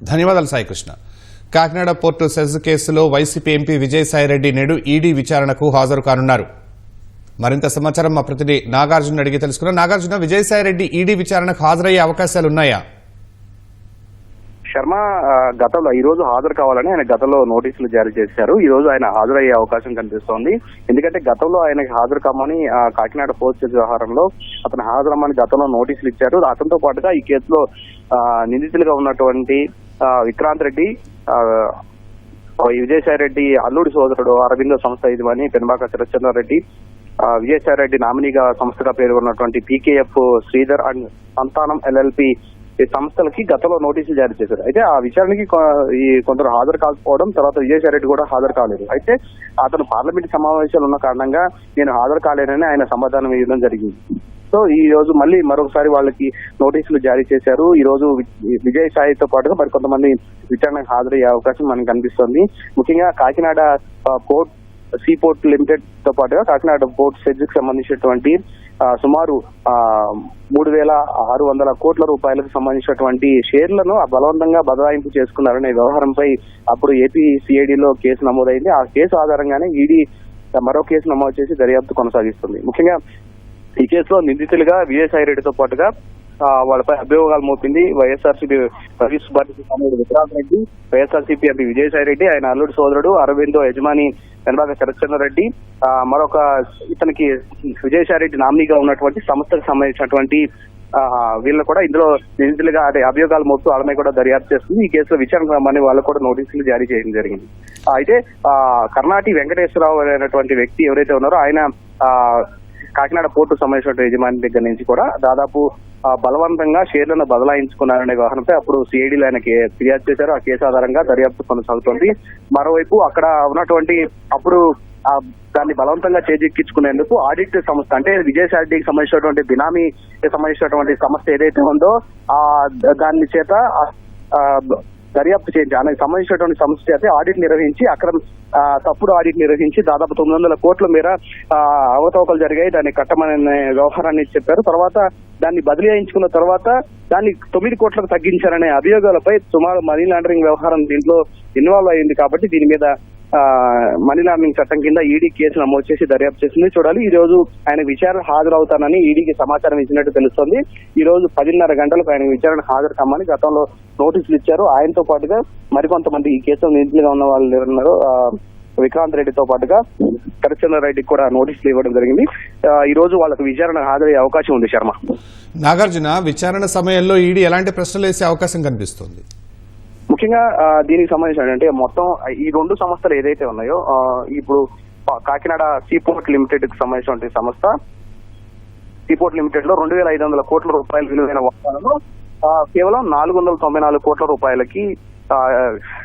ధన్యవాదాలు Saikrishna. Kakinada port SEZ కేసులో YCP MP Vijayasai Reddy నేడు ఈడీ విచారణకు హాజరు కానున్నారు. మరింత సమాచారం మా ప్రతినిధి నాగార్జున అడిగి తెలుసుకున్నాం. నాగార్జున, విజయసాయిరెడ్డి ఈడీ విచారణకు హాజరయ్యే అవకాశాలున్నాయా? శర్మ గతంలో ఈ రోజు హాజరు కావాలని ఆయన గతంలో నోటీసులు జారీ చేశారు. ఈ రోజు ఆయన హాజరయ్యే అవకాశం కనిపిస్తోంది. ఎందుకంటే గతంలో ఆయనకి హాజరు కామని కాకినాడ పోర్టు వ్యవహారంలో అతను హాజరమ్మని గతంలో నోటీసులు ఇచ్చారు. అతనితో పాటుగా ఈ కేసులో నిందితులుగా ఉన్నటువంటి విక్రాంత్ రెడ్డి, విజయసాయిరెడ్డి అల్లుడి సోదరుడు అరవిందో సంస్థ యజమాని పెనుబాక శరత్చంద్రారెడ్డి, విజయసాయిరెడ్డి నామినీగా సంస్థగా పేర్కొన్నటువంటి పీకేఎఫ్ శ్రీధర్ అండ్ సంతానం ఎల్ఎల్పి ఈ సంస్థలకి గతంలో నోటీసులు జారీ చేశారు. అయితే ఆ విచారణకి కొందరు హాజరు కాకపోవడం, తర్వాత విజయసాయిరెడ్డి కూడా హాజరు కాలేదు. అయితే అతను పార్లమెంట్ సమావేశాలు ఉన్న కారణంగా నేను హాజరు కాలేనని ఆయన సమాధానం ఇవ్వడం జరిగింది. సో ఈ రోజు మళ్ళీ మరొకసారి వాళ్ళకి నోటీసులు జారీ చేశారు. ఈ రోజు విజయసాయితో పాటుగా మరికొంతమంది విచారణకు హాజరయ్యే అవకాశం మనకు కనిపిస్తోంది. ముఖ్యంగా Kakinada port see port limited తో పాటుగా కాకినాడ పోర్ట్ సెజ్ కి సంబంధించినటువంటి సుమారు 3,600 కోట్ల రూపాయలకు సంబంధించినటువంటి షేర్లను బలవంతంగా బదలాయింపు చేసుకున్నారనే వ్యవహారంపై అప్పుడు ఏపీ సిఐడిలో కేసు నమోదైంది. ఆ కేసు ఆధారంగానే ఈడీ మరో కేసు నమోదు చేసి దర్యాప్తు కొనసాగిస్తుంది. ముఖ్యంగా ఈ కేసులో నిందితులుగా విజయసాయిరెడ్డితో పాటుగా వాళ్ళపై అభియోగాలు మోపింది వైఎస్ఆర్సీపీ రవి సుబ్బారెడ్డి తమ్ముడు విక్రాంత్ రెడ్డి, వైఎస్ఆర్సీపీ ఎంపీ విజయసాయిరెడ్డి, ఆయన అల్లుడి సోదరుడు అరవిందో యజమాని పెనుబాక శరత్చంద్రారెడ్డి, మరొక ఇతనికి విజయసాయిరెడ్డి నామినీగా ఉన్నటువంటి సంస్థకు సంబంధించినటువంటి వీళ్ళు కూడా ఇందులో నిందితులుగా అభియోగాలు మోపుతూ వాళ్ళపై కూడా దర్యాప్తు చేస్తుంది. ఈ కేసులో విచారణ రమ్మని వాళ్ళకు కూడా నోటీసులు జారీ చేయడం జరిగింది. అయితే కర్ణాటి వెంకటేశ్వరరావు అనేటువంటి వ్యక్తి ఎవరైతే ఉన్నారో ఆయన కాకినాడ పోర్టు సంబంధించిన యజమాని దగ్గర నుంచి కూడా దాదాపు బలవంతంగా షేర్లను బదలాయించుకున్నారనే వ్యవహారంపై అప్పుడు సిఐడీలో ఆయనకి ఫిర్యాదు చేశారు. ఆ కేసు ఆధారంగా దర్యాప్తు కొనసాగుతోంది. మరోవైపు అక్కడ ఉన్నటువంటి అప్పుడు దాన్ని బలవంతంగా చేజిక్కించుకునేందుకు ఆడిట్ సంస్థ, అంటే విజయసాయిరెడ్డికి సంబంధించినటువంటి బినామీకి సంబంధించినటువంటి సంస్థ ఏదైతే ఉందో దాని చేత దర్యాప్తు చేయించి ఆయనకు సంబంధించినటువంటి సంస్థ చేత ఆడిట్ నిర్వహించి తప్పుడు ఆడిట్ నిర్వహించి దాదాపు 900 కోట్ల మేర అవకతవకలు జరిగాయి, దాన్ని కట్టమనే వ్యవహారాన్ని చెప్పారు. తర్వాత దాన్ని బదిలీ అయించుకున్న తర్వాత దాన్ని 9 కోట్లకు తగ్గించారనే అభియోగాలపై సుమారు మనీ లాండరింగ్ వ్యవహారం దీంట్లో ఇన్వాల్వ్ అయింది. కాబట్టి దీని మీద మనీ లాండరింగ్ చట్టం కింద ఈడీ కేసు నమోదు చేసి దర్యాప్తు చేసింది. చూడాలి, ఈ రోజు ఆయన విచారణ హాజరవుతానని ఈడీకి సమాచారం ఇచ్చినట్టు తెలుస్తోంది. ఈ రోజు 10:30 గంటలకు ఆయన విచారణ హాజరు కమ్మని గతంలో నోటీసులు ఇచ్చారు. ఆయనతో పాటుగా మరికొంతమంది ఈ కేసులో నిందితులుగా ఉన్న వాళ్ళు ఎవరున్నారో విక్రాంత్ రెడ్డితో పాటుగా శరత్చంద్రారెడ్డికి కూడా నోటీసులు ఇవ్వడం జరిగింది. ఈ రోజు వాళ్ళకు విచారణ హాజరయ్యే అవకాశం ఉంది. శర్మ, నాగార్జున, విచారణ సమయంలో ఈడీ ఎలాంటి ప్రశ్నలు వేసే అవకాశం కనిపిస్తుంది? ముఖ్యంగా దీనికి సంబంధించిన అంటే మొత్తం ఈ 2 సంస్థలు ఏదైతే ఉన్నాయో, ఇప్పుడు కాకినాడ సీపోర్ట్ లిమిటెడ్ కి సంబంధించిన సంస్థ సీపోర్ట్ లిమిటెడ్ లో 2,500 కోట్ల రూపాయల విలువైన వాటాలను కేవలం 494 కోట్ల రూపాయలకి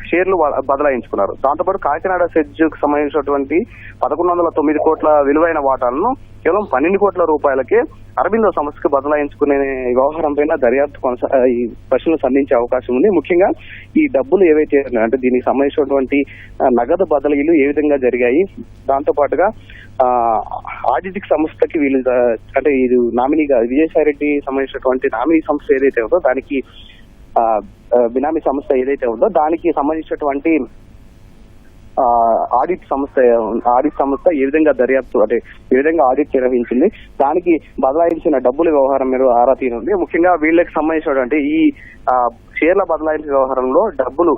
షేర్లు బదలాయించుకున్నారు. దాంతోపాటు కాకినాడ సెజ్ కు సంబంధించినటువంటి 1109 కోట్ల విలువైన వాటాలను కేవలం 12 కోట్ల రూపాయలకే అరవిందో సంస్థకు బదలాయించుకునే వ్యవహారం పైన దర్యాప్తు ఈ ప్రశ్నలు సంధించే అవకాశం ఉంది. ముఖ్యంగా ఈ డబ్బులు ఏవైతే అంటే దీనికి సంబంధించినటువంటి నగదు బదిలీలు ఏ విధంగా జరిగాయి, దాంతో పాటుగా ఆడిట్ సంస్థకి వీళ్ళు అంటే ఇది నామినీగా విజయసాయిరెడ్డి సంబంధించినటువంటి నామినీ సంస్థ ఏదైతే ఉందో దానికి బినామీ సంస్థ ఏదైతే ఉందో దానికి సంబంధించినటువంటి ఆడిట్ సంస్థ ఏ విధంగా దర్యాప్తు అంటే ఏ విధంగా ఆడిట్ నిర్వహించింది, దానికి బదలాయించిన డబ్బుల వ్యవహారం మీద ఆరా తీనుంది. ముఖ్యంగా వీళ్ళకి సంబంధించినటువంటి ఈ షేర్ల బదలాయించిన వ్యవహారంలో డబ్బులు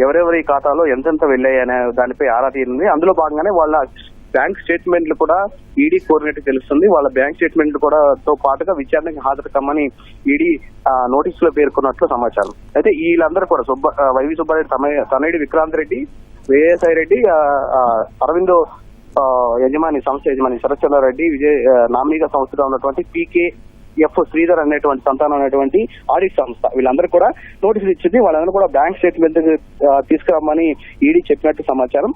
ఎవరెవరి ఖాతాలో ఎంతెంత వెళ్ళాయి అనే దానిపై ఆరా తీనుంది. అందులో భాగంగానే వాళ్ళ బ్యాంక్ స్టేట్మెంట్లు కూడా ఈడీ కోరినట్టు తెలుస్తుంది. వాళ్ళ బ్యాంక్ స్టేట్మెంట్లు కూడా తో పాటుగా విచారణకు హాజరు కమ్మని ఈడీ నోటీసులో పేర్కొన్నట్లు సమాచారం. అయితే వీళ్ళందరూ కూడా వైవి సుబ్బారెడ్డి తనయుడు విక్రాంత్ రెడ్డి, విజయసాయిరెడ్డి, అరవిందో సంస్థ యజమాని శరత్చంద్రారెడ్డి, నామినీగా సంస్థగా ఉన్నటువంటి పీకేఎఫ్ శ్రీధర్ అనేటువంటి సంతానం అనేటువంటి ఆడిట్ సంస్థ, వీళ్ళందరూ కూడా నోటీసులు ఇచ్చింది. వాళ్ళందరూ కూడా బ్యాంక్ స్టేట్మెంట్ తీసుకురమ్మని ఈడీ చెప్పినట్టు సమాచారం.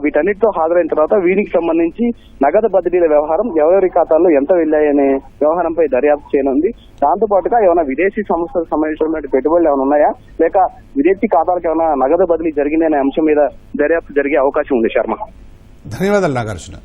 వీటన్నిటితో హాజరైన తర్వాత వీరికి సంబంధించి నగదు బదిలీల వ్యవహారం ఎవరెవరి ఖాతాల్లో ఎంత వెళ్ళాయనే వ్యవహారంపై దర్యాప్తు చేయనుంది. దాంతో పాటుగా ఏమైనా విదేశీ సంస్థలకు సంబంధించిన పెట్టుబడులు ఏమైనా ఉన్నాయా, లేక విదేశీ ఖాతాలకు ఏమైనా నగదు బదిలీ జరిగిందనే అంశం మీద దర్యాప్తు జరిగే అవకాశం ఉంది. శర్మ, ధన్యవాదాలు నాగార్జున.